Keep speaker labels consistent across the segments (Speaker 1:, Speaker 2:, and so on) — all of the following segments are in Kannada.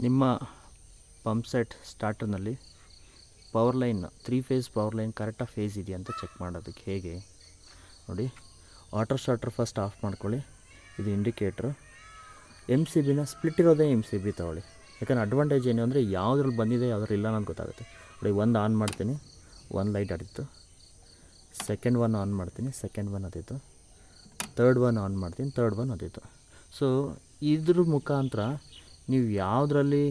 Speaker 1: ನಿಮ್ಮ ಪಂಪ್ ಸೆಟ್ ಸ್ಟಾರ್ಟರ್ನಲ್ಲಿ power line 3 phase power line ಕರೆಕ್ಟಾಗಿ ಫೇಸ್ ಇದೆಯಾ ಅಂತ ಚೆಕ್ ಮಾಡೋದಕ್ಕೆ ಹೇಗೆ ನೋಡಿ, ವಾಟರ್ ಸ್ಟಾರ್ಟರ್ ಫಸ್ಟ್ ಆಫ್ ಮಾಡ್ಕೊಳ್ಳಿ. ಇದು ಇಂಡಿಕೇಟ್ರು. ಎಮ್ ಸಿ ಬಿನ ಸ್ಪ್ಲಿಟ್ ಇರೋದೇ ಎಮ್ ಸಿ ಬಿ ತೊಗೊಳ್ಳಿ. ಯಾಕಂದರೆ ಅಡ್ವಾಂಟೇಜ್ ಏನು ಅಂದರೆ ಯಾವುದ್ರಲ್ಲಿ ಬಂದಿದೆ ಯಾವುದ್ರಲ್ಲಿ ಇಲ್ಲ ಅನ್ನೋದು ಗೊತ್ತಾಗುತ್ತೆ. ನೋಡಿ, ಒಂದು ಆನ್ ಮಾಡ್ತೀನಿ, ಒಂದು ಲೈಟ್ ಆಡಿತ್ತು. ಸೆಕೆಂಡ್ ಒನ್ ಆನ್ ಮಾಡ್ತೀನಿ, ಸೆಕೆಂಡ್ ಒನ್ ಅದಿತ್ತು. ತರ್ಡ್ ಒನ್ ಆನ್ ಮಾಡ್ತೀನಿ, ತರ್ಡ್ ಒನ್ ಅದಿತ್ತು. ಸೊ ಇದ್ರ ಮುಖಾಂತರ ನೀವು ಯಾವುದರಲ್ಲಿ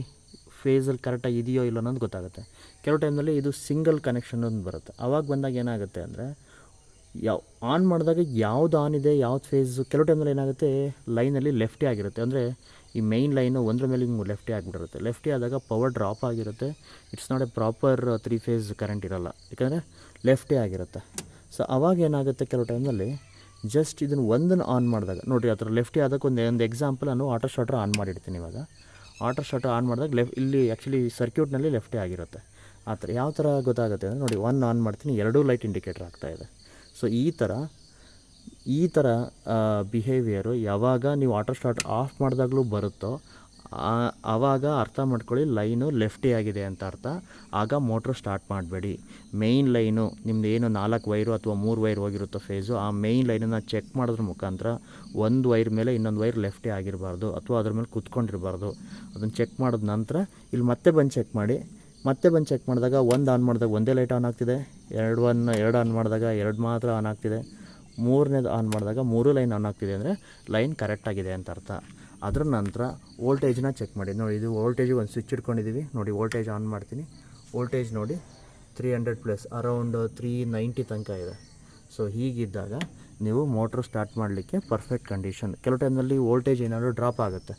Speaker 1: ಫೇಸಲ್ಲಿ ಕರೆಕ್ಟಾಗಿ ಇದೆಯೋ ಇಲ್ಲ ಅನ್ನೋದು ಗೊತ್ತಾಗುತ್ತೆ. ಕೆಲವು ಟೈಮ್ನಲ್ಲಿ ಇದು ಸಿಂಗಲ್ ಕನೆಕ್ಷನ್ ಅಂತ ಬರುತ್ತೆ. ಆವಾಗ ಬಂದಾಗ ಏನಾಗುತ್ತೆ ಅಂದರೆ ಆನ್ ಮಾಡಿದಾಗ ಯಾವ್ದು ಆನ್ ಇದೆ ಯಾವ್ದು ಫೇಸು, ಕೆಲವು ಟೈಮಲ್ಲಿ ಏನಾಗುತ್ತೆ ಲೈನಲ್ಲಿ ಲೆಫ್ಟಿ ಆಗಿರುತ್ತೆ. ಅಂದರೆ ಈ ಮೈನ್ ಲೈನು ಒಂದ್ರ ಮೇಲೆ ಹಿಂಗೆ ಲೆಫ್ಟಿ ಆಗಿಬಿಟ್ಟಿರುತ್ತೆ. ಲೆಫ್ಟಿ ಆದಾಗ ಪವರ್ ಡ್ರಾಪ್ ಆಗಿರುತ್ತೆ. It's not A proper 3 phase current ಇರೋಲ್ಲ, ಯಾಕಂದರೆ ಲೆಫ್ಟಿ ಆಗಿರುತ್ತೆ. ಸೊ ಅವಾಗ ಏನಾಗುತ್ತೆ ಕೆಲವು ಟೈಮಲ್ಲಿ ಜಸ್ಟ್ ಇದನ್ನು ಒಂದನ್ನು ಆನ್ ಮಾಡಿದಾಗ ನೋಡಿರಿ, ಆ ಥರ ಲೆಫ್ಟಿ ಆದಕ್ಕೆ ಒಂದು ಎಕ್ಸಾಂಪಲ್ ನಾನು ವಾಟರ್ ಸ್ಟಾರ್ಟರ್ ಆನ್ ಮಾಡಿರ್ತೀನಿ. ಇವಾಗ ವಾಟರ್ ಸ್ಟಾರ್ಟರ್ ಆನ್ ಮಾಡಿದಾಗ ಇಲ್ಲಿ ಆ್ಯಕ್ಚುಲಿ ಸರ್ಕ್ಯೂಟ್ನಲ್ಲಿ ಲೆಫ್ಟೇ ಆಗಿರುತ್ತೆ. ಆ ಥರ ಯಾವ ಥರ ಗೊತ್ತಾಗುತ್ತೆ ಅಂದರೆ ನೋಡಿ, ಒನ್ ಆನ್ ಮಾಡ್ತೀನಿ, ಎರಡೂ ಲೈಟ್ ಇಂಡಿಕೇಟರ್ ಆಗ್ತಾಯಿದೆ. ಸೊ ಈ ಥರ ಬಿಹೇವಿಯರು ಯಾವಾಗ ನೀವು ವಾಟರ್ ಸ್ಟಾರ್ಟರ್ ಆಫ್ ಮಾಡಿದಾಗಲೂ ಬರುತ್ತೋ ಆವಾಗ ಅರ್ಥ ಮಾಡ್ಕೊಳ್ಳಿ ಲೈನು ಲೆಫ್ಟಿ ಆಗಿದೆ ಅಂತ ಅರ್ಥ. ಆಗ ಮೋಟ್ರ್ ಸ್ಟಾರ್ಟ್ ಮಾಡಬೇಡಿ. ಮೇಯ್ನ್ ಲೈನು ನಿಮ್ಮದು ಏನು 4 ವೈರು ಅಥವಾ 3 ವೈರ್ ಹೋಗಿರುತ್ತೋ ಫೇಸು, ಆ ಮೇಯ್ನ್ ಲೈನನ್ನು ಚೆಕ್ ಮಾಡೋದ್ರ ಮುಖಾಂತರ ಒಂದು ವೈರ್ ಮೇಲೆ ಇನ್ನೊಂದು ವೈರ್ ಲೆಫ್ಟೇ ಆಗಿರಬಾರ್ದು ಅಥವಾ ಅದ್ರ ಮೇಲೆ ಕುತ್ಕೊಂಡಿರಬಾರ್ದು. ಅದನ್ನು ಚೆಕ್ ಮಾಡಿದ ನಂತರ ಇಲ್ಲಿ ಮತ್ತೆ ಬಂದು ಚೆಕ್ ಮಾಡಿ. ಮತ್ತೆ ಬಂದು ಚೆಕ್ ಮಾಡಿದಾಗ ಒಂದು ಆನ್ ಮಾಡಿದಾಗ ಒಂದೇ ಲೈಟ್ ಆನ್ ಆಗ್ತಿದೆ, ಎರಡು ಆನ್ ಮಾಡಿದಾಗ 2 ಮಾತ್ರ ಆನ್ ಆಗ್ತಿದೆ, ಮೂರನೇದು ಆನ್ ಮಾಡಿದಾಗ 3 ಲೈನ್ ಆನ್ ಆಗ್ತಿದೆ ಅಂದರೆ ಲೈನ್ ಕರೆಕ್ಟಾಗಿದೆ ಅಂತ ಅರ್ಥ. ಅದರ ನಂತರ ವೋಲ್ಟೇಜ್ನ ಚೆಕ್ ಮಾಡಿ. ನೋಡಿ, ಇದು ವೋಲ್ಟೇಜಿಗೆ ಒಂದು ಸ್ವಿಚ್ ಇಟ್ಕೊಂಡಿದ್ದೀವಿ. ನೋಡಿ, ವೋಲ್ಟೇಜ್ ಆನ್ ಮಾಡ್ತೀನಿ. ವೋಲ್ಟೇಜ್ ನೋಡಿ 300+ ಅರೌಂಡ್ 390 ತನಕ ಇದೆ. ಸೊ ಹೀಗಿದ್ದಾಗ ನೀವು ಮೋಟ್ರ್ ಸ್ಟಾರ್ಟ್ ಮಾಡಲಿಕ್ಕೆ ಪರ್ಫೆಕ್ಟ್ ಕಂಡೀಷನ್. ಕೆಲವು ಟೈಮ್ನಲ್ಲಿ ವೋಲ್ಟೇಜ್ ಏನಾದರೂ ಡ್ರಾಪ್ ಆಗುತ್ತೆ,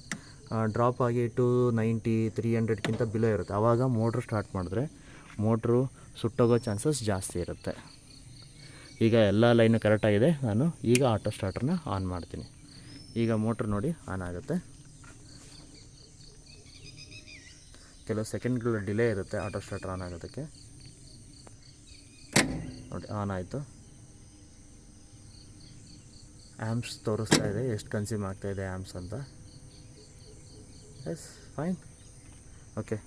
Speaker 1: ಡ್ರಾಪ್ ಆಗಿ 290 300ಕ್ಕಿಂತ ಬಿಲೋ ಇರುತ್ತೆ. ಆವಾಗ ಮೋಟ್ರ್ ಸ್ಟಾರ್ಟ್ ಮಾಡಿದ್ರೆ ಮೋಟ್ರು ಸುಟ್ಟೋಗೋ ಚಾನ್ಸಸ್ ಜಾಸ್ತಿ ಇರುತ್ತೆ. ಈಗ ಎಲ್ಲ ಲೈನು ಕರೆಕ್ಟಾಗಿದೆ. ನಾನು ಈಗ ಆಟೋ ಸ್ಟಾರ್ಟರ್ನ ಆನ್ ಮಾಡ್ತೀನಿ. ಈಗ ಮೋಟ್ರ್ ನೋಡಿ ಆನ್ ಆಗುತ್ತೆ. ಕೆಲವು ಸೆಕೆಂಡ್ಗಳ ಡಿಲೇ ಇರುತ್ತೆ ಆಟೋ ಸ್ಟಾರ್ಟರ್ ಆನ್ ಆಗೋದಕ್ಕೆ. ನೋಡಿ, ಆನ್ ಆಯಿತು. ಆ್ಯಂಪ್ಸ್ ತೋರಿಸ್ತಾ ಇದೆ, ಎಷ್ಟು ಕನ್ಸ್ಯೂಮ್ ಆಗ್ತಾಯಿದೆ ಆ್ಯಂಪ್ಸ್ ಅಂತ. S, fine. ಓಕೆ,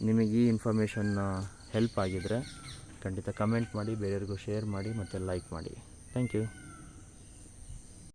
Speaker 1: ನಿಮಗೆ ಈ ಇನ್ಫಾರ್ಮೇಷನ್ ಹೆಲ್ಪ್ ಆಗಿದರೆ ಖಂಡಿತ ಕಮೆಂಟ್ ಮಾಡಿ, ಬೇರೆಯವ್ರಿಗೂ ಶೇರ್ ಮಾಡಿ ಮತ್ತು ಲೈಕ್ ಮಾಡಿ. Thank you.